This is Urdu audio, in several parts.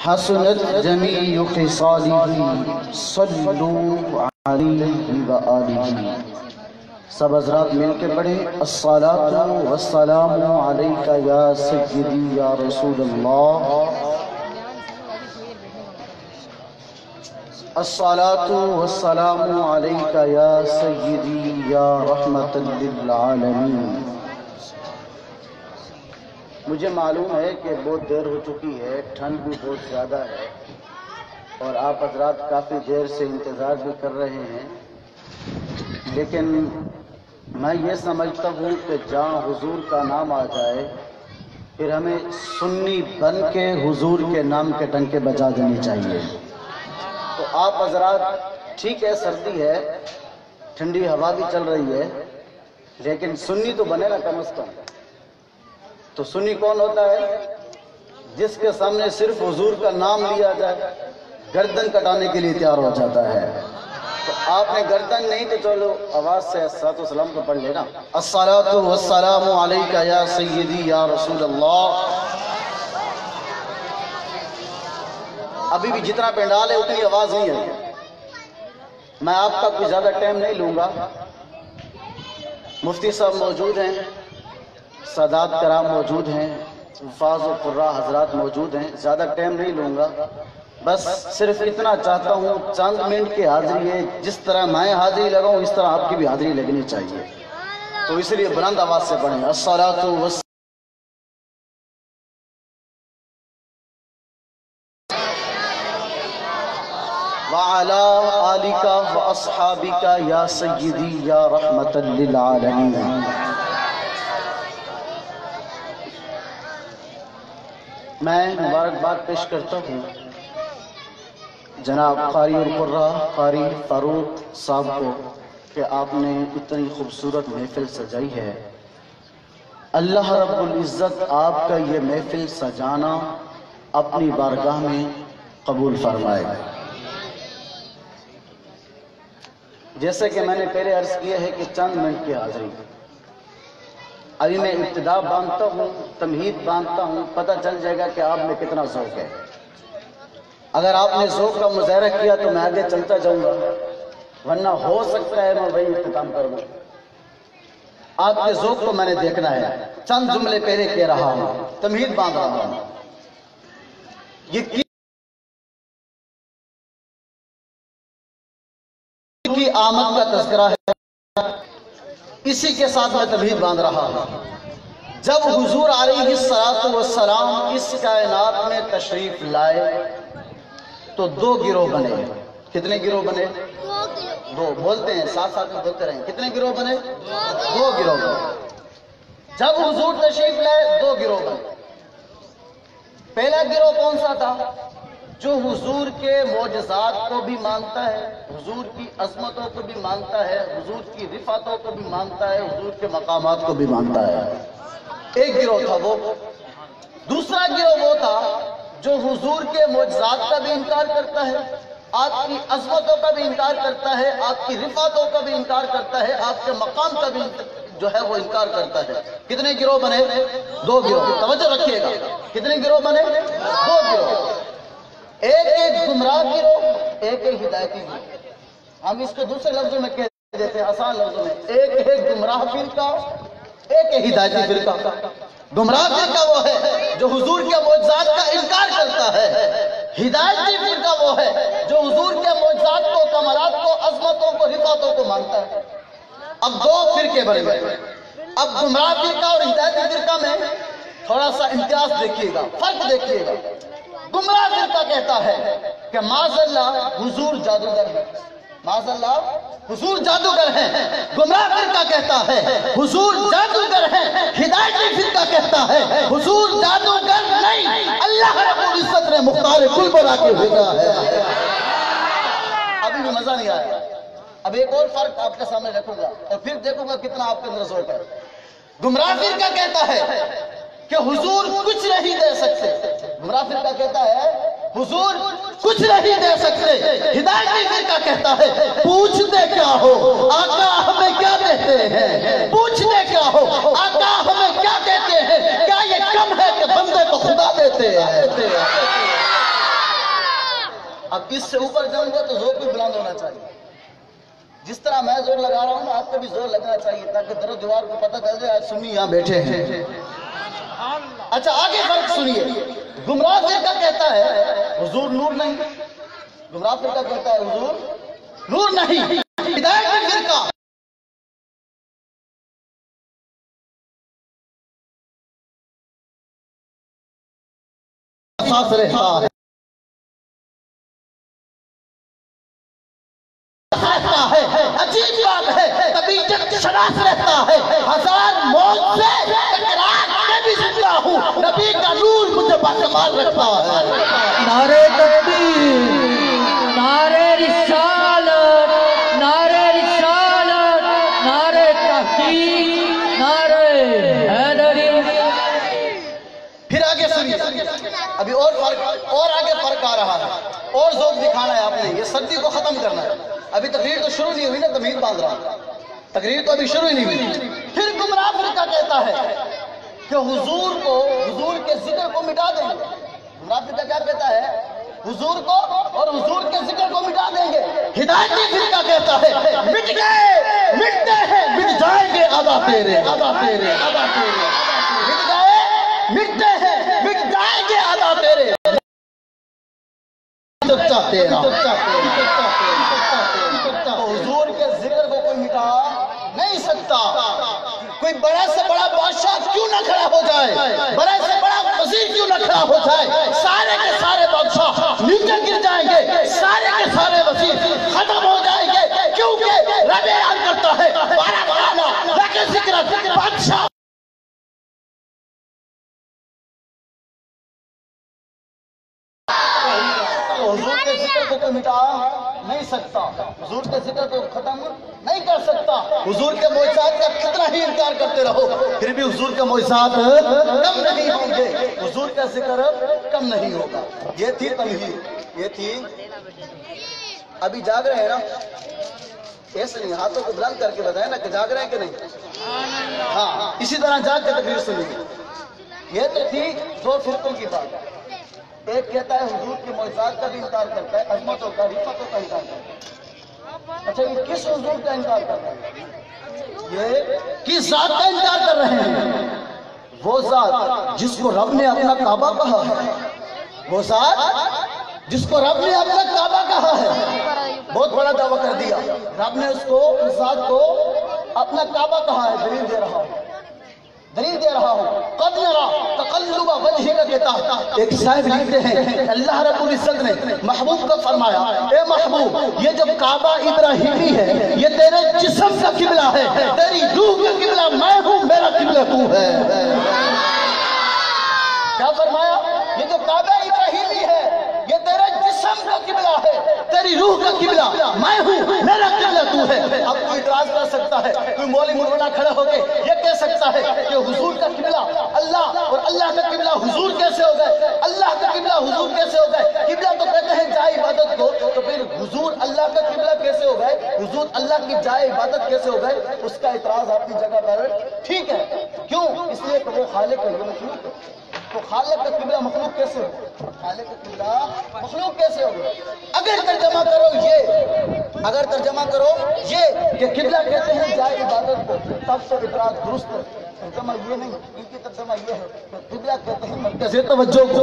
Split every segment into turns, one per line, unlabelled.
حسنت جمیع خصالہ صلو علیہ وآلہ۔ سب حضرات مل کے پڑھیں الصلاۃ والسلام علیک یا سیدی یا رسول اللہ، الصلاۃ والسلام علیک یا سیدی یا رحمت للعالمین۔ مجھے معلوم ہے کہ بہت دیر ہو چکی ہے، ٹھنڈ بھی بہت زیادہ ہے اور آپ حضرات کافی دیر سے انتظار بھی کر رہے ہیں، لیکن میں یہ سمجھتا ہوں کہ جہاں حضور کا نام آ جائے پھر ہمیں سنی بن کے حضور کے نام کے ڈنکے بجا دینی چاہیے۔ تو آپ حضرات ٹھیک ہے، سردی ہے، ٹھنڈی ہوا بھی چل رہی ہے، لیکن سنی تو بنے نا کم از کم۔ تو سنی کون ہوتا ہے؟ جس کے سامنے صرف حضور کا نام لیا جائے گردن کٹانے کے لیے تیار ہو جاتا ہے۔ تو آپ نے گردن نہیں تو چلو آواز سے الصلاۃ والسلام کو پڑھ لینا، الصلاۃ والسلام علیک یا سیدی یا رسول اللہ۔ ابھی بھی جتنا پنڈال ہے اتنی آواز نہیں ہے۔ میں آپ کا کوئی زیادہ ٹائم نہیں لوں گا، مفتی صاحب موجود ہیں، سادات کرام موجود ہیں، حفاظ و قراء حضرات موجود ہیں، زیادہ ٹائم نہیں لوں گا، بس صرف اتنا چاہتا ہوں چند منٹ کی حاضری ہے، جس طرح میں حاضری لگاؤں اس طرح آپ کی بھی حاضری لگنی چاہیے، تو اس لیے بلند آواز سے پڑھیں الصلاۃ والسلام وعلی آلک واصحابک یا سیدی یا رحمت للعالمین۔ میں مبارکباد پیش کرتا ہوں جناب قاری القراء قاری فاروق صاحب کو کہ آپ نے اتنی خوبصورت محفل سجائی ہے۔ اللہ رب العزت آپ کا یہ محفل سجانا اپنی بارگاہ میں قبول فرمائے۔ جیسے کہ میں نے پہلے عرض کیا ہے کہ چند منٹ کی حاضری، ابھی میں ابتدا باندھتا ہوں، تمہید باندھتا ہوں، پتہ چل جائے گا کہ آپ میں کتنا ذوق ہے۔ اگر آپ نے ذوق کا مظاہرہ کیا تو میں آگے چلتا جاؤں گا، ورنہ ہو سکتا ہے میں وہی اختتام کروں۔ آپ کے ذوق کو میں نے دیکھنا ہے۔ چند جملے پہلے کہہ رہا ہوں، تمہید باندھ رہا ہوں۔ یہ کی آمد کا تذکرہ ہے، اسی کے ساتھ میں تمہید باندھ رہا ہوں۔ جب حضور علیہ الصلوۃ والسلام اس کائنات میں تشریف لائے تو دو گروہ بنے۔ کتنے گروہ بنے؟ دو۔ بولتے ہیں، ساتھ ساتھ میں بولتے رہیں، کتنے گروہ بنے؟ دو گروہ بنے۔ جب حضور تشریف لائے دو گروہ بنے۔ پہلا گروہ کون سا تھا؟ جو حضور کے معجزات کو بھی مانتا ہے، حضور کی عظمتوں کو بھی مانتا ہے، حضور کی رفعتوں کو بھی مانتا ہے، حضور کے مقامات کو بھی مانتا ہے۔ ایک گروہ تھا وہ۔ دوسرا گروہ وہ تھا جو حضور کے معجزات کا بھی انکار کرتا ہے، آپ کی عظمتوں کا بھی انکار کرتا ہے، آپ کی رفعتوں کا بھی انکار کرتا ہے، آپ کے مقام کا بھی جو ہے وہ انکار کرتا ہے۔ کتنے گروہ بنے؟ دو گروہ۔ توجہ رکھیے گا، کتنے گروہ بنے؟ دو گروہ۔ ایک گمراہ گروہ، ایک ہدایتی گروہ۔ ہم اس کو دوسرے لفظوں میں کہہ دیتے ہیں، آسان لفظوں میں، ایک گمراہ فرقہ، ایک ہدایتی فرقہ۔ گمراہ فرقہ وہ ہے جو حضور کے معجزات کا انکار کرتا ہے، ہدایتی فرقہ وہ ہے جو حضور کے معجزات کو، کمالات کو، عظمتوں کو، رفعتوں کو مانتا ہے۔ اب دو فرقے بنے گئے۔ اب گمراہ فرقہ اور ہدایتی فرقہ میں تھوڑا سا امتیاز دیکھیے گا، فرق دیکھیے گا۔ گمراہ فرقہ کہتا ہے کہ معاذ اللہ حضور جادوگر ہے، معاذ اللہ حضور جادوگر ہیں۔ گمراہ فرقہ کہتا ہے حضور جادوگر ہیں۔ ہدایتی فرقہ کہتا ہے حضور جادوگر نہیں، اللہ رب العزت نے مختار کل بنا کے بھیجا ہے۔ ابھی بھی مزہ نہیں آیا، اب ایک اور فرق آپ کے سامنے رکھوں گا اور پھر دیکھوں گا کتنا آپ کے اندر ذوق ہے۔ گمراہ فرقہ کہتا ہے کہ حضور کچھ نہیں دے سکتے۔ گمراہ فرقہ کہتا ہے حضور کچھ نہیں دے سکتے۔ ہدایتی فرقہ کہتا ہے پوچھتے کیا ہو آقا ہمیں کیا دیتے ہیں، پوچھتے کیا ہو آقا ہمیں کیا دیتے ہیں، کیا یہ کم ہے کہ بندے کو خدا دیتے ہیں۔ اب اس سے اوپر جاؤں گا تو زور بھی بلند ہونا چاہیے. جس طرح میں زور لگا رہا ہوں آپ کو بھی زور لگنا چاہیے تاکہ در و دیوار کو پتہ چل جائے آج سنی یہاں بیٹھے ہیں. اچھا آگے فرق سنیے. گمراہ فرقہ کہتا ہے حضور نور نہیں. گمراہ فرقہ کہتا ہے حضور نور نہیں. ہدایت کا فرقہ ساتھ رہتا ہے. عجیب بات ہے کبھی شناس رہتا ہے. ہزار موت سے ٹکرا میں بھی زندہ ہوں. نبی کا نور مجھے باکمال رکھتا ہے.
نعرہ تکبیر، نعرہ رسالت، نعرہ رسالت، نعرہ تحقیق، نعرہ حیدری.
پھر آگے سنیے. ابھی اور آگے فرق آ رہا ہے. اور ذوق دکھانا ہے آپ نے. یہ سردی کو ختم کرنا ہے. ابھی تقریر تو شروع نہیں ہوئی نا. تمہید باندھ رہا. تقریر تو ابھی شروع ہی نہیں ہوئی. پھر گمراہ فرقہ کہتا ہے کہ حضور کے ذکر کو مٹا دیں گے. گمراہ فرقہ کیا کہتا ہے؟ حضور کو اور حضور کے ذکر کو مٹا دیں گے. ہدایتی فرقہ کہتا ہے مٹ گئے، مٹتے ہیں، مٹ جائیں گے ادا تیرے، ادا تیرے، ادا تیرے. مٹ گئے، مٹتے ہیں، مٹ جائیں گے ادا تیرے. حضور کے ذکر کو کوئی مٹا نہیں سکتا. کوئی بڑا سے بڑا بادشاہ کیوں نہ کھڑا ہو جائے، بڑا سے بڑا وزیر کیوں نہ کھڑا ہو جائے، سارے کے سارے بادشاہ نیچے گر جائیں گے، سارے کے سارے وزیر ختم ہو جائیں گے. کیونکہ رب اعلان کرتا ہے بارہ بارہ لیکن ذکر بادشاہ حضور کے ذکر کو کوئی مٹا نہیں سکتا. حضور کے ذکر کو ختم نہیں کر سکتا. حضور کے معجزات کا کتنا ہی انکار کرتے رہو پھر بھی حضور کے معجزات کم نہیں ہوں گے. حضور کا ذکر کم نہیں ہوگا. یہ تھی تمہید. یہ تھی. ابھی جاگ رہے ہیں نا؟ ایسے نہیں ہاتھوں کو بلند کر کے بتائیں نا کہ جاگ رہے ہیں کہ نہیں. ہاں اسی طرح جاگ کے تقریر سنیے. یہ تو تھی دو فرقوں کی بات. ایک کہتا ہے حضور کے معجزات کا بھی انکار کرتا ہے، عظمتوں کا، رفتوں کا انکار کرتا ہے. اچھا یہ کس حضور کا انکار کر رہے ہیں؟ یہ کس ذات کا انکار کر رہے ہیں؟ وہ ذات جس کو رب نے اپنا کعبہ کہا ہے. وہ ذات جس کو رب نے اپنا کعبہ کہا ہے. بہت بڑا دعویٰ کر دیا. رب نے اس ذات کو اپنا کعبہ کہا ہے. دلیل دے رہا ہوں، دلیل دے رہا ہوں. قد نرا تقلب وجهك کہتا ہے. ایک صاحب لکھتے ہیں اللہ رب العزت نے محبوب کو فرمایا اے محبوب یہ جب کعبہ ابراہیمی ہے یہ تیرے جسم کا قبلہ ہے، تیری روح کا قبلہ میں ہوں، میرا قبلہ تو ہے. کیا فرمایا؟ یہ جو کعبہ ابراہیمی ہے یہ تیرے جسم کا قبلہ ہے، تیری روح کا قبلہ میں ہوں، میرا قبلہ تو ہے. اب کوئی اعتراض کر سکتا ہے، کوئی مولوی مولانا کھڑا ہو کے یہ کہہ سکتا ہے کہ حضور کا قبلہ اللہ اور اللہ کا قبلہ حضور کیسے ہو گئے؟ اللہ کا قبلہ حضور کیسے ہو گئے؟ قبلہ تو کہتے ہیں جائے عبادت کو، تو پھر حضور اللہ کا قبلہ کیسے ہو گئے؟ حضور اللہ کی جائے عبادت کیسے ہو گئے؟ اس کا اعتراض اپنی جگہ پر ٹھیک ہے. کیوں؟ اس لیے کہ وہ خالق ہے، وہ مخلوق ہے. تو خالق کا قبلہ مخلوق کیسے ہو؟ خالق کا قبلہ مخلوق کیسے ہو؟ اگر ترجمہ کرو یہ کہ قبلہ کہتے ہیں جائے عبادت کو، تب تو اعتراض درست ہے. ترجمہ یہ نہیں، ان کی ترجمہ یہ ہے کہ قبلہ کہتے ہیں مرکز توجہ کو.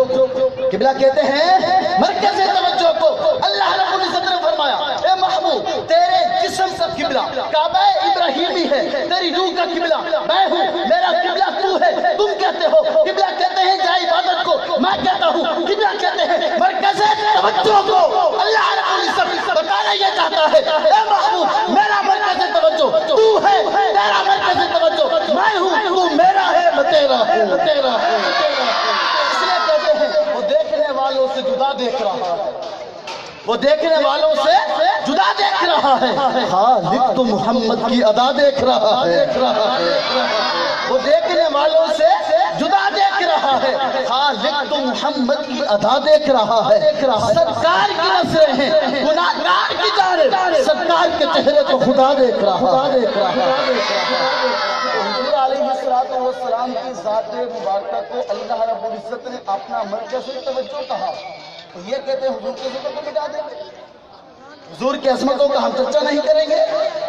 قبلہ کہتے ہیں مرکز توجہ کو. اللہ رب العزت نے فرمایا اے محبوب تیرے جسم کا قبلہ کعبہ ابراہیمی ہے، تیری روح کا قبلہ میں ہوں، میرا قبلہ تو ہے. تم کہتے ہو قبلہ کہتے ہیں جائے عبادت کو، میں کہتا ہوں قبلہ کہتے ہیں مرکز توجہ کو. اللہ رب العزت بتانا یہ چاہتا ہے اے محبوب میرا مرکز توجہ تو ہے، تیرا مرکز توجہ میں ہوں، تو میرا ہے میں تیرا ہوں، تیرا ہوں. اس لیے کہتے ہیں وہ دیکھنے والوں سے جدا دیکھ رہا ہے، وہ دیکھنے والوں سے جدا دیکھ رہا ہے. خالق تو محمد کی ادا دیکھ رہا ہے. وہ دیکھنے والوں سے جدا دیکھ رہا ہے. خالق تو محمد کی ادا دیکھ رہا ہے. سرکار کی نظریں ہیں گناہگار کی جانب، سرکار کے چہرے کو خدا دیکھ رہا ہے. حضور علیہ السلام کی ذات مبارکہ کو اللہ رب العزت نے اپنا مرکز توجہ کہا. تو یہ کہتے ہیں حضور کے ذکر کو مٹا دیں گے، حضور کی عظمتوں کا ہم چرچا نہیں کریں گے،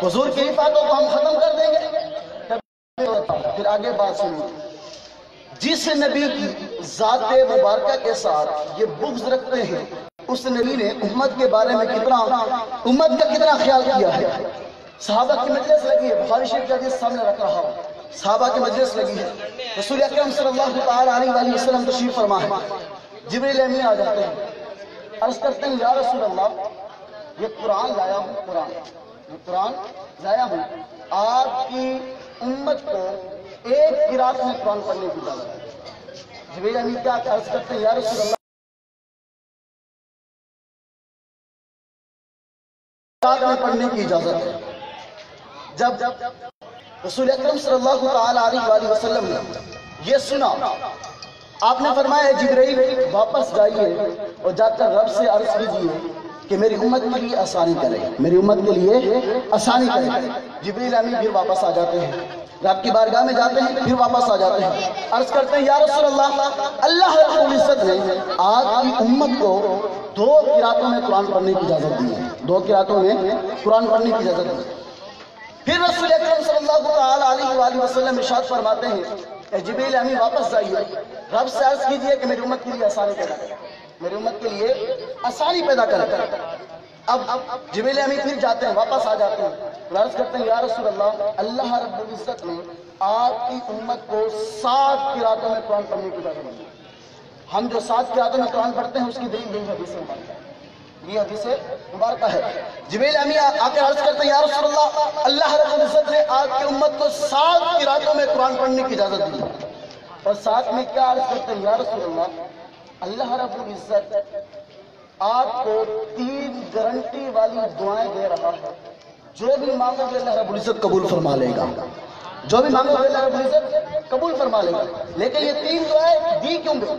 حضور کی عفاتوں کو ہم ختم کر دیں گے۔ پھر آگے بات سنیں، جس نبی کی ذات مبارکہ کے ساتھ یہ بغض رکھتے ہیں، اس نبی نے امت کے بارے میں امت کا کتنا خیال کیا ہے۔ صحابہ کی مجلس لگی ہے، بخاری شریف کا حدیث سامنے رکھ رہا ہوں، صحابہ کی مجلس لگی ہے، رسول اکرم صلی اللہ تعالی علیہ وسلم تشریف فرما ہے، جبریل امین آ جاتے ہیں، عرض کرتے ہیں یا رسول اللہ یہ قرآن لایا ہوں، قرآن لایا ہوں، آپ کی امت کو ایک قرات میں قرآن پڑھنے کی اجازت ہے۔ جبریل امین کیا عرض کرتے ہیں یا رسول اللہ قرآن میں پڑھنے کی اجازت ہے۔ جب رسول اکرم صلی اللہ تعالی علیہ وسلم نے یہ سنا، آپ نے فرمایا جبرائیل واپس جائیے اور جا کر رب سے عرض کیجیے کہ میری امت کے لیے آسانی کرے، میری امت کے لیے آسانی کرے۔ جبرائیل امین پھر واپس آ جاتے ہیں، رب کی بارگاہ میں جاتے ہیں، پھر واپس آ جاتے ہیں، عرض کرتے ہیں یا رسول اللہ رب العزت نے آج کی امت کو 2 قراتوں میں قرآن پڑھنے کی اجازت دی ہے، 2 قراتوں میں قرآن پڑھنے کی اجازت دی ہے۔ پھر رسول اکرم صلی اللہ تعالی علیہ وآلہ وسلم ارشاد فرماتے ہیں کہ جبریل امین واپس جائیے، رب سے عرض کیجئے کہ میری امت کے لیے آسانی پیدا کرے، میری امت کے لیے آسانی پیدا کرے۔ اب جبریل امین پھر جاتے ہیں، واپس آ جاتے ہیں، عرض کرتے ہیں یا رسول اللہ رب العزت نے آپ کی امت کو 7 قراتوں میں قرآن پڑھنے کی اجازت دی۔ ہم جو 7 قراتوں میں قرآن پڑھتے ہیں اس کی دلیل یہی حدیث مبارکہ ہے، یہ حدیث مبارکہ ہے۔ جبریل امین آ کے عرض کرتے ہیں یا رسول اللہ رب العزت نے آپ کی امت کو 7 قراتوں میں قرآن پڑھنے کی اجازت دی، اور ساتھ میں کیا عرض کرتے ہیں یا رسول اللہ رب العزت آپ کو 3 گارنٹی والی دعائیں دے رہا ہے، جو بھی مانگو گے اللہ رب العزت قبول فرما لے گا، جو بھی مانگو گے اللہ رب العزت قبول فرما لے گا۔ لیکن یہ 3 دعائیں دی کیوں گئی؟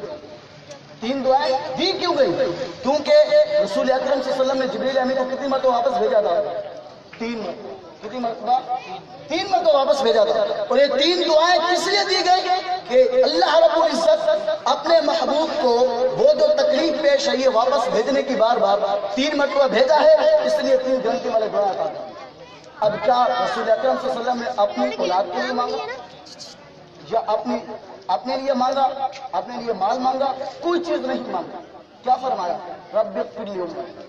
3 دعائیں دی کیوں گئی؟ کیونکہ رسول اکرم صلی اللہ علیہ وسلم نے جبریل امین کو کتنی مرتبہ واپس بھیجا تھا؟ 3 مرتبہ۔ کتنی مرتبہ؟ 3 مرتبہ واپس بھیجا تھا، اور یہ 3 دعائیں کس لیے دی گئی کہ اللہ رب العزت اپنے محبوب کو وہ جو تکلیف پیش ہے یہ واپس بھیجنے کی بار 3 مرتبہ بھیجا ہے، اس لیے 3 گھنٹے والے دعائیں تھا۔ اب کیا رسول اکرم صلی اللہ علیہ وسلم نے اپنی اولاد کے لیے مانگا یا اپنے لیے مانگا، اپنے لیے مال مانگا؟ کوئی چیز نہیں مانگا۔ کیا فرمایا؟ رب اغفر لی امتی،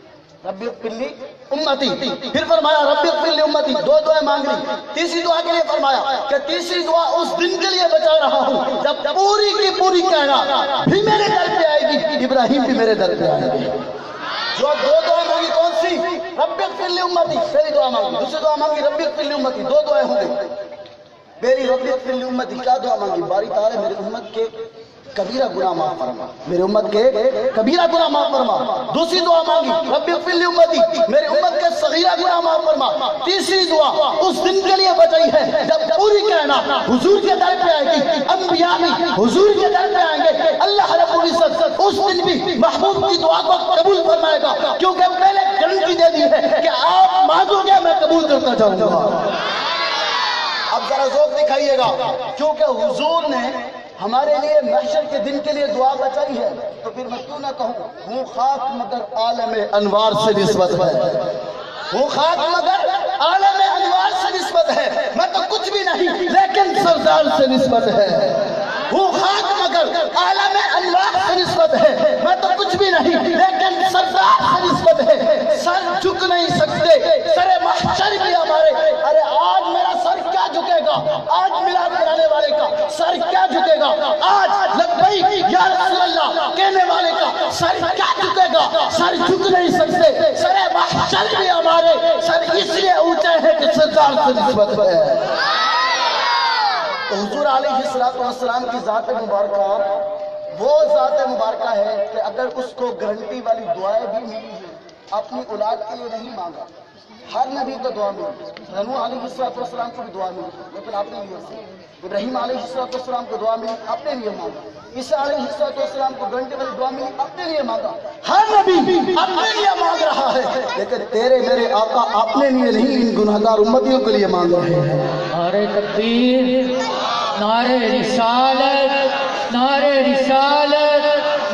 رب اغفر لی امتی۔ پھر فرمایا رب اغفر لی امتی، 2 دعائیں مانگ لی۔ تیسری دعا کے لیے فرمایا کہ تیسری دعا اس دن کے لیے بچا رہا ہوں جب پوری کی پوری کائنات بھی میرے در پہ آئے گی، ابراہیم بھی میرے در پہ آئے گی۔ جو 2 دعائیں مانگی کون سی؟ رب اغفر لی امتی، پہلی دعا مانگی، دوسری دعا مانگی رب اغفر لی امتی، 2 دعائیں ہو گئی۔ پہلی رب اغفر لی امتی، کیا دعا مانگی؟ باری تعالیٰ میری امت کے کبیرہ گناہ معاف فرما، میرے امت کے کبیرہ گناہ معاف فرما۔ دوسری دعا مانگی رب اغفر لی امتی، میرے امت کے صغیرہ گناہ معاف فرما۔ تیسری دعا اس دن کے لیے بچائی ہے جب پوری کائنات حضور کے در پہ آئے گی، انبیاء بھی حضور کے در پہ آئیں گے، اللہ رب العزت اس دن بھی محبوب کی دعا کو قبول فرمائے گا، کیونکہ پہلے گارنٹی دے دی ہے کہ آپ مانگو گے میں قبول کرتا جاؤں گا۔ اب ذرا ذوق دکھائیے گا، کیونکہ حضور نے ہمارے لیے محشر کے دن کے لیے دعا بچائی ہے، تو پھر میں کیوں نہ کہوں ہوں خاک مگر عالم انوار سے نسبت ہے، ہوں خاک مگر عالم انوار سے نسبت ہے، میں تو کچھ بھی نہیں لیکن سردار سے نسبت ہے۔ ہوں خاک مگر عالم انوار سے نسبت ہے، میں تو کچھ بھی نہیں لیکن سردار سے نسبت ہے۔ سر جھک نہیں سکتے، سر محشر بھی ہمارے، ارے آج میرا سر کیا جھکے گا؟ آج میلاد کرانے والے کا سر کیا جھکے گا؟ آج لبیک یا رسول اللہ کہنے والے کا سر کیا جھکے گا؟ سر جھک نہیں سکتے، سر محشر بھی ہمارے، سر اس لیے اونچے ہیں کہ سردار سے نسبت ہے۔ تو حضور علیہ السلام کی ذات مبارکہ وہ ذات مبارکہ ہے کہ اگر اس کو گارنٹی والی دعائیں بھی ملی ہیں، اپنی اولاد کے لیے نہیں مانگا، ہر نبی کو دعا ملی، نوح علیہ السلام کو بھی دعا ملی، لیکن اپنے لیے ابراہیم علیہ السلام کو دعا ملی، اپنے لیے مانگا، عیسیٰ علیہ السلام کو گارنٹی والی دعا ملی، اپنے لیے مانگا، ہر نبی اپنے لیے مانگ رہا ہے، لیکن تیرے میرے آقا اپنے لیے نہیں ان گناہگار امتیوں کے لیے مانگ رہے ہیں۔
نعرہ تکبیر، نعرہ رسالت، نعرہ رسالت،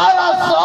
1200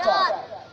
4।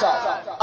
4।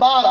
12।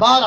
12।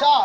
4।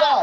4।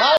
12।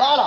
12,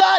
4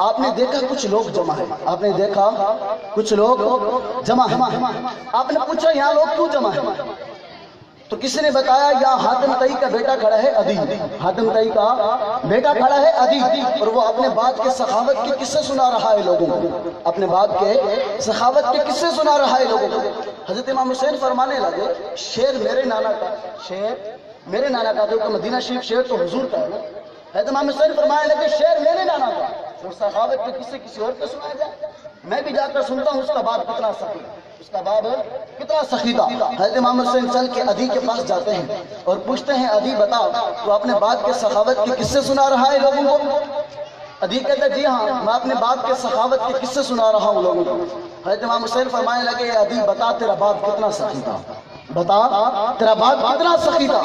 آپ نے دیکھا کچھ لوگ جمع ہیں، آپ نے دیکھا کچھ لوگ جمع ہیں، آپ نے پوچھا یہاں لوگ کیوں جمع ہیں؟ تو کسی نے بتایا یہاں حاتم طئی کا بیٹا کھڑا ہے عدی، حاتم طئی کا بیٹا کھڑا ہے عدی، اور وہ اپنے باپ کے سخاوت کے قصے سنا رہا ہے لوگوں کو، اپنے باپ کے سخاوت کے قصے سنا رہا ہے لوگوں کو۔ حضرت امام حسین فرمانے لگے شیر میرے نانا کا، شیر میرے نانا کا، کیونکہ مدینہ شریف شیر تو حضور کا ہے نا۔ حضرت امام حسین فرمانے لگے شیر میرے نانا کا، اور سخاوت کے قصے کسی اور کو سنایا جائے؟ میں بھی جا کر سنتا ہوں اس کا باپ کتنا سخی، اس کا باپ کتنا سخی تھا۔ حضرت امام حسین چل کے عدی کے پاس جاتے ہیں اور پوچھتے ہیں عدی بتا تو اپنے باپ کے سخاوت کے قصے سنا رہا ہے لوگوں کو؟ عدی کہتا ہے جی ہاں میں اپنے باپ کے سخاوت کے قصے سنا رہا ہوں لوگوں کو۔ حضرت امام حسین فرمانے لگے عدی بتا تیرا باپ کتنا سخی تھا، بتا تیرا باپ کتنا سخی تھا۔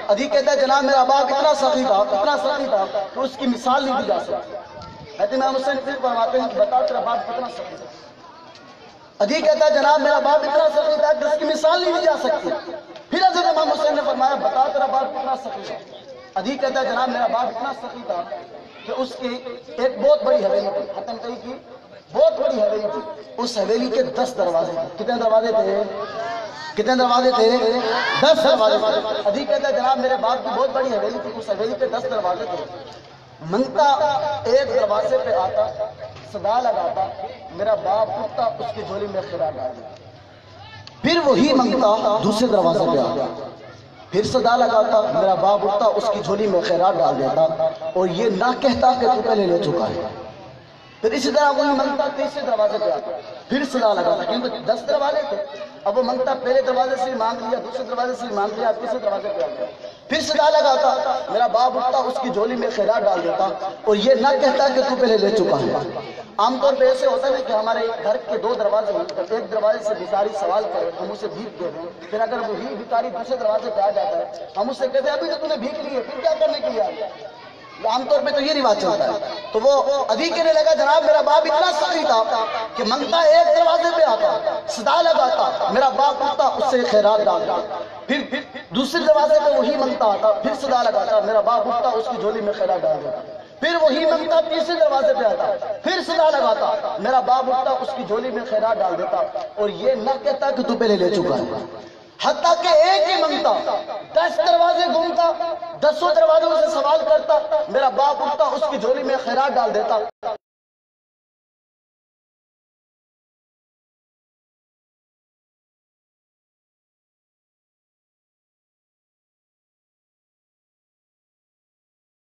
عدی کہتا ہے جناب میرا باپ اتنا سخی تھا، اتنا سخی تھا کہ اس کی مثال نہیں دی جا سکتی۔ حضرت امام حسین پھر فرماتے ہیں بتا تیرا باپ کتنا سخی تھا۔ عدی کہتا ہے جناب میرا باپ اتنا سخی تھا کہ اس کی مثال نہیں دی جا سکتی۔ پھر حضرت امام حسین نے فرمایا بتا تیرا باپ کتنا سخی تھا۔ عدی کہتا ہے جناب میرا باپ اتنا سخی تھا کہ اس کی ایک بہت بڑی حویلی تھی، حاتم طئی کی بہت بڑی حویلی تھی، اس حویلی کے 10 دروازے تھے۔ کتنے دروازے تھے؟ کتنے دروازے تھے؟ 10 دروازے تھے۔ عدی کہتا ہے جناب میرے باپ کی بہت بڑی حویلی تھی، اس حویلی کے 10 دروازے تھے۔ منگتا ایک دروازے پہ آتا، صدا لگاتا، میرا باپ اٹھتا اس کی جھولی میں خیرات ڈال دیتا۔ پھر وہی منگتا دوسرے دروازے پہ آتا، پھر صدا لگاتا، میرا باپ اٹھتا اس کی جھولی میں خیرات ڈال دیتا اور یہ نہ کہتا کہ تو پہلے لے چکا ہے۔ پھر اسی طرح وہی منگتا تیسرے دروازے پہ آتا، پھر صدا لگاتا، کیونکہ 10 دروازے تھے، اب وہ منگتا پہلے دروازے سے مانگ لیا، دوسرے دروازے سے مانگ لیا، تیسرے دروازے پہ آتا، پھر صدا لگاتا، میرا باپ اٹھتا اس کی جھولی میں خیرات ڈال دیتا اور یہ نہ کہتا کہ تو پہلے لے چکا ہے۔ عام طور پہ ایسے ہوتا ہے کہ ہمارے گھر کے 2 دروازے ہیں، ایک دروازے سے بھکاری سوال کرے ہم اسے بھیک دے دیں، پھر اگر وہی بھکاری دوسرے دروازے پہ آ جاتا ہے ہم اسے کہتے ہیں ابھی تو نے بھیک لی ہے پھر کیا کرنے کے لیے آیا؟ عام طور پہ تو یہ رواج چلتا ہے۔ تو وہ عدی کہنے لگا جناب میرا باپ اتنا سخی تھا کہ منگتا ایک دروازے پہ آتا، صدا لگاتا، میرا باپ اٹھتا اس سے خیرات ڈالتا، پھر دوسرے دروازے پہ وہی منگتا آتا، پھر صدا لگاتا، میرا باپ اٹھتا اس کی جھولی میں خیرات ڈال دیتا، پھر وہی منگتا تیسرے دروازے پہ آتا، پھر صدا لگاتا، میرا باپ اٹھتا اس کی جھولی میں خیرات ڈال دیتا اور یہ نہ کہتا کہ تو پہلے لے چکا ہے۔ حتیٰ کہ ایک ہی منگتا 10 دروازے گھومتا، 10 دروازوں سے سوال کرتا، میرا باپ اٹھتا اس کی جھولی میں خیرات ڈال دیتا۔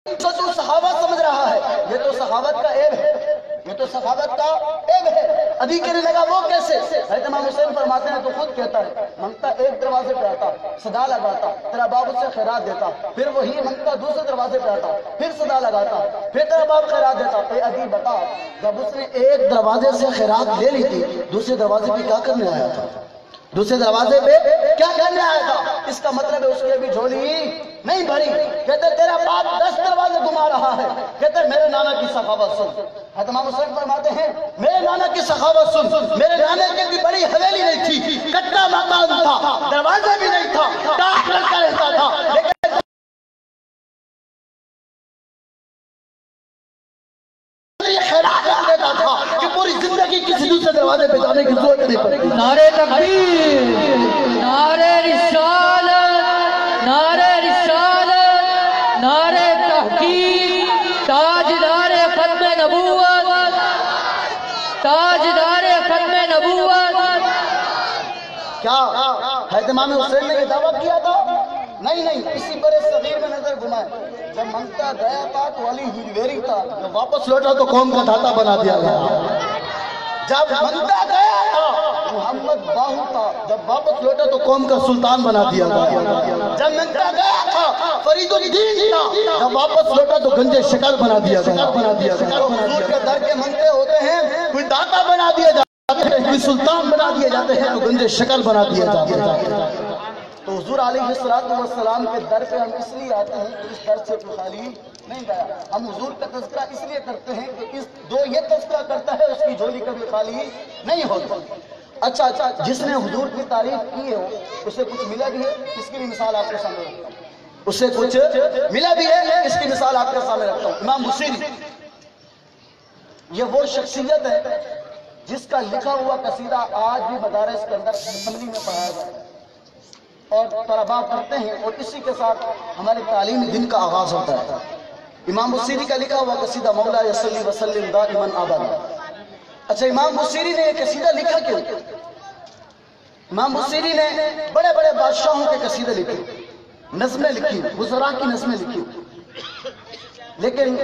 تو صحابت سمجھ رہا ہے یہ تو سخاوت کا عیب ہے، یہ تو سخاوت کا عیب ہے۔ عدی کہنے لگا وہ کیسے؟ حضرت امام حسین فرماتے ہیں تو خود کہتا ہے منگتا ایک دروازے پہ آتا، صدا لگاتا، تیرا باپ اسے خیرات دیتا، پھر وہی منگتا دوسرے دروازے پہ آتا، پھر صدا لگاتا، پھر تیرا باپ خیرات دیتا۔ اے عدی بتا جب اس نے ایک دروازے سے خیرات لے لی تھی دوسرے دروازے پہ کیا کرنے آیا تھا؟ دوسرے دروازے پہ کیا کرنے آیا تھا؟ اس کا مطلب ہے اس کی ابھی جھولی نہیں بھری۔ کہتے تیرا باپ 10 دروازے گھما رہا ہے، کہتے میرے نانا کی سخاوت سن۔ حضرت امام حسین فرماتے ہیں میرے نانا کی سخاوت سن، میرے نانا کی بھی بڑی حویلی نہیں تھی، کٹا مکان تھا، دروازہ بھی نہیں تھا، ڈاک لڑکا رہتا تھا، لیکن کہ پوری زندگی کسی دوسرے دروازے پہ جانے کی ضرورت نہیں پڑتی۔
نعرہ تکبیر، نعرہ رسالت، نعرہ رسالت، نعرہ تحقیق، تاجدار ختم نبوت، تاجدار ختم نبوت۔
کیا حضرت امام حسین نے یہ دعویٰ کیا تھا؟ نہیں، اسی برے صغیر میں نظر گھمائے۔ جب منگتا گیا تھا تو علی ہیرویری تھا، جب واپس لوٹا تو قوم کا دھاتا بنا دیا گیا۔ جب منگتا گیا تھا محمد باہو تھا، جب واپس لوٹا تو قوم کا سلطان بنا دیا گیا۔ جب منگتا گیا تھا فرید الدین تھا، جب واپس لوٹا تو گنجے شکل بنا دیا گیا۔ حضور کے در کے منگتے ہوتے ہیں کوئی داتا بنا دیا جاتا ہے، کوئی سلطان بنا دیے جاتے ہیں، کوئی گنجے شکل بنا دیے جاتے ہیں۔ تو حضور علیہ السلام کے در پہ ہم اس لیے آتے ہیں کہ اس در سے کوئی خالی نہیں گیا۔ ہم حضور کا تذکرہ اس لیے کرتے ہیں کہ جو یہ تذکرہ کرتا ہے اس کی جھولی کبھی خالی نہیں ہوتی۔ اچھا جس نے حضور کی تعریف کی ہے اسے کچھ ملا بھی ہے، اس کی بھی مثال آپ کے سامنے رکھتا ہوں۔ اسے کچھ ملا بھی ہے، اس کی مثال آپ کے سامنے رکھتا ہوں۔ امام بصیری یہ وہ شخصیت ہے جس کا لکھا ہوا قصیدہ آج بھی مدارس کے اندر اسمبلی میں پڑھایا جاتا ہے اور طلباء پڑھتے ہیں، اور اسی کے ساتھ ہمارے تعلیمی دن کا آغاز ہوتا ہے۔ امام بصیری کا لکھا ہوا قصیدہ مولا صلی وسلم دائما ابدا۔ اچھا، امام بصیری نے یہ قصیدہ لکھا کیوں؟ امام بصیری نے بڑے بڑے بادشاہوں کے قصیدے لکھے، نظمیں لکھی، وزراء کی نظمیں لکھی، لیکن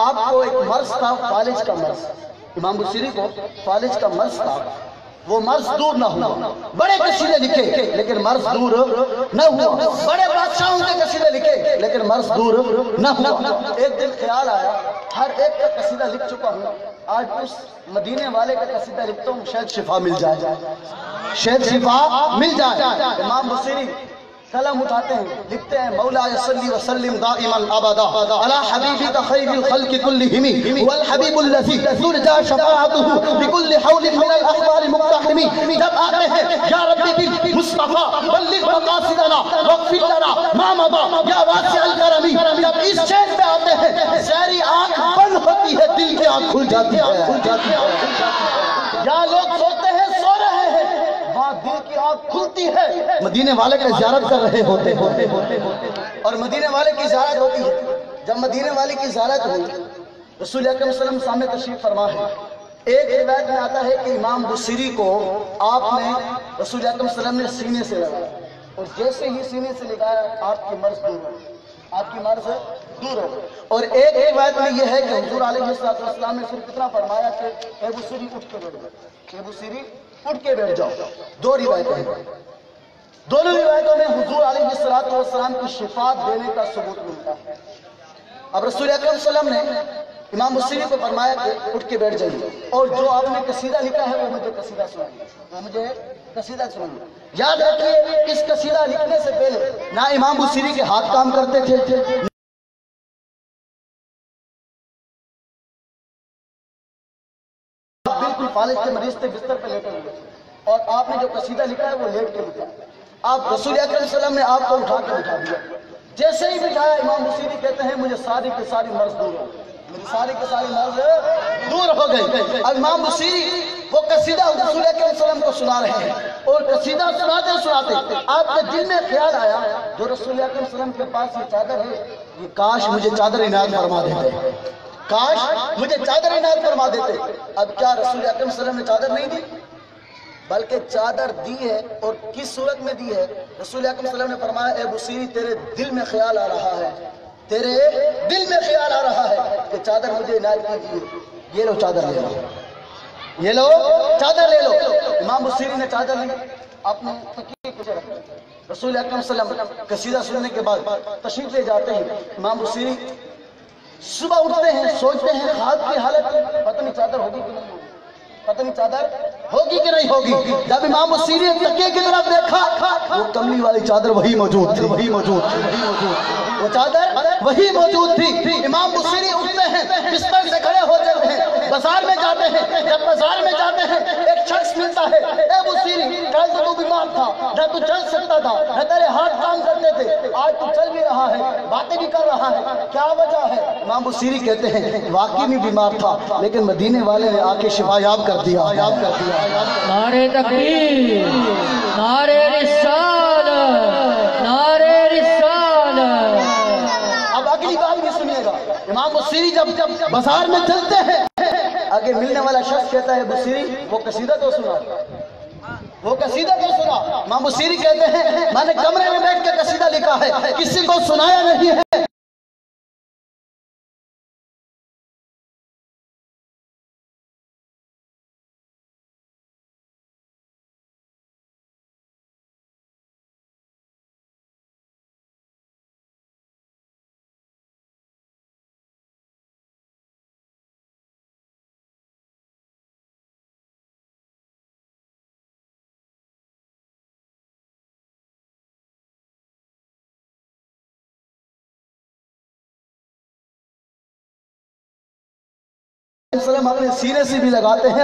آپ کو ایک مرض تھا، فالج کا مرض۔ امام بصیری کو فالج کا مرض تھا، وہ مرض دور نہ ہوا۔ بڑے قصیدے لکھے لیکن مرض دور نہ ہوا، بڑے بادشاہوں کے قصیدے لکھے لیکن مرض دور نہ ہوا۔ ایک دن خیال آیا، ہر ایک کا قصیدہ لکھ چکا ہوں، آج اس مدینے والے کا قصیدہ لکھتا ہوں، شاید شفا مل جائے، شاید شفا مل جائے۔ امام بصیری قلم اٹھاتے ہیں، لکھتے ہیں مولا صلی وسلم دائما ابدا علی حبیبک خیر الخلق کلہم هو الحبیب الذی ترجى شفاعته بكل حول من الاحوال مقتحم۔ جب آتے ہیں یا ربی بالمصطفیٰ بلغ مقاصدنا واغفر لنا ما مضى یا واسع الکرم، جب اس شعر پہ آتے ہیں ساری آنکھ بند ہوتی ہے، دل کی آنکھ کھل جاتی ہے۔ یا لوگ سوتے ہیں، سو رہے ہیں، وہاں دل کی آنکھ کھلتی ہے، مدینے والے کا زیارت کر رہے ہوتے اور مدینے والے کی زیارت ہوتی ہے۔ جب مدینے والے کی زیارت ہوئی، رسول اکرم صلی اللہ علیہ وسلم سامنے تشریف فرما ہے۔ ایک روایت میں آتا ہے کہ امام بصیری کو آپ نے رسول اکرم صلی اللہ علیہ وسلم نے سینے سے لگایا، اور جیسے ہی سینے سے لگایا آپ کی مرض دور ہو، آپ کی مرض دور ہو۔ اور ایک روایت میں یہ ہے کہ حضور علیہ السلام نے صرف اتنا فرمایا کہ اے بصیری اٹھ کے بیٹھ جاؤ، اے بصیری اٹھ کے بیٹھ جاؤ۔ دو روایتیں ہیں، دونوں روایتوں میں حضور علیہ السلام کی شفاعت دینے کا ثبوت ملتا ہے۔ اب رسول اکرم صلی اللہ علیہ وسلم نے امام بصیری کو فرمایا کہ اٹھ کے بیٹھ جائیے، اور جو آپ نے قصیدہ لکھا ہے وہ مجھے قصیدہ سنائیے، وہ مجھے قصیدہ سنائیے۔ یاد رکھیے، اس قصیدہ لکھنے سے پہلے نہ امام بصیری کے ہاتھ کام کرتے تھے، بالکل فالج کے مریض تھے، بستر پہ لیٹے ہوئے تھے، اور آپ نے جو قصیدہ لکھا ہے وہ لیٹ کے لکھا ہے۔ آپ رسول اکرم صلی اللہ علیہ وسلم نے آپ کو اٹھا کے بٹھا دیا، جیسے ہی بٹھایا امام بصیری کہتے ہیں مجھے ساری کی ساری مرض دور ہو گئی، میری ساری کی ساری مرض دور ہو گئی۔ اب امام بصیری وہ قصیدہ رسول اکرم صلی اللہ علیہ وسلم کو سنا رہے ہیں، اور قصیدہ سناتے سناتے آپ کے دل میں خیال آیا جو رسول اکرم صلی اللہ علیہ وسلم کے پاس یہ چادر ہے، یہ کاش مجھے چادر عنایت فرما دیتے، کاش مجھے چادر عنایت فرما دیتے۔ اب کیا رسول اکرم صلی اللہ علیہ وسلم نے چادر نہیں دی، بلکہ چادر دی ہے، اور کس صورت میں دی ہے؟ رسول اکرم صلی اللہ علیہ وسلم نے فرمایا اے بصیری تیرے دل میں خیال آ رہا ہے، تیرے دل میں خیال آ رہا ہے کہ چادر مجھے عنایت کیجیے، یہ لو چادر لے لو، یہ لو چادر لے لو۔ امام بصیری نے چادر لی، اپنے تکیے کے پیچھے رکھا۔ رسول اکرم صلی اللہ علیہ وسلم قصیدہ سننے کے بعد تشریف لے جاتے ہیں۔ امام بصیری صبح اٹھتے ہیں، سوچتے ہیں خواب کی حالت، پتہ نہیں چادر ہوگی کہ نہیں ہوگی، پتہ نہیں چادر ہوگی کہ نہیں ہوگی۔ جب امام بصیری نے تکیے کی طرف دیکھا، وہ کملی والی چادر وہی موجود تھی، وہی موجود تھی، وہ چادر وہی موجود تھی۔ امام بصیری اٹھتے ہیں، بستر سے کھڑے ہو جاتے ہیں، بازار میں جاتے ہیں۔ جب بازار میں جاتے ہیں ایک شخص ملتا ہے، اے بصیری کل تو بیمار تھا، نہ تو چل سکتا تھا، نہ تیرے ہاتھ کام کرتے تھے، آج تو چل بھی رہا ہے، باتیں بھی کر رہا ہے، کیا وجہ ہے؟ امام بصیری کہتے ہیں واقعی میں بیمار تھا، لیکن مدینے والے نے آ کے شفا یاب کر دیا۔
نعرہ تکبیر، نعرہ رسالت، نعرہ رسالت۔
اب اگلی بات بھی سنیے گا، امام بصیری جب بازار میں چلتے ہیں، آگے ملنے والا شخص کہتا ہے بصیری وہ قصیدہ تو سنا، وہ قصیدہ تو سنا۔ امام بصیری کہتے ہیں میں نے کمرے میں بیٹھ کے قصیدہ لکھا ہے، کسی کو سنایا نہیں ہے۔ السلام اپنے سینے سے بھی لگاتے ہیں۔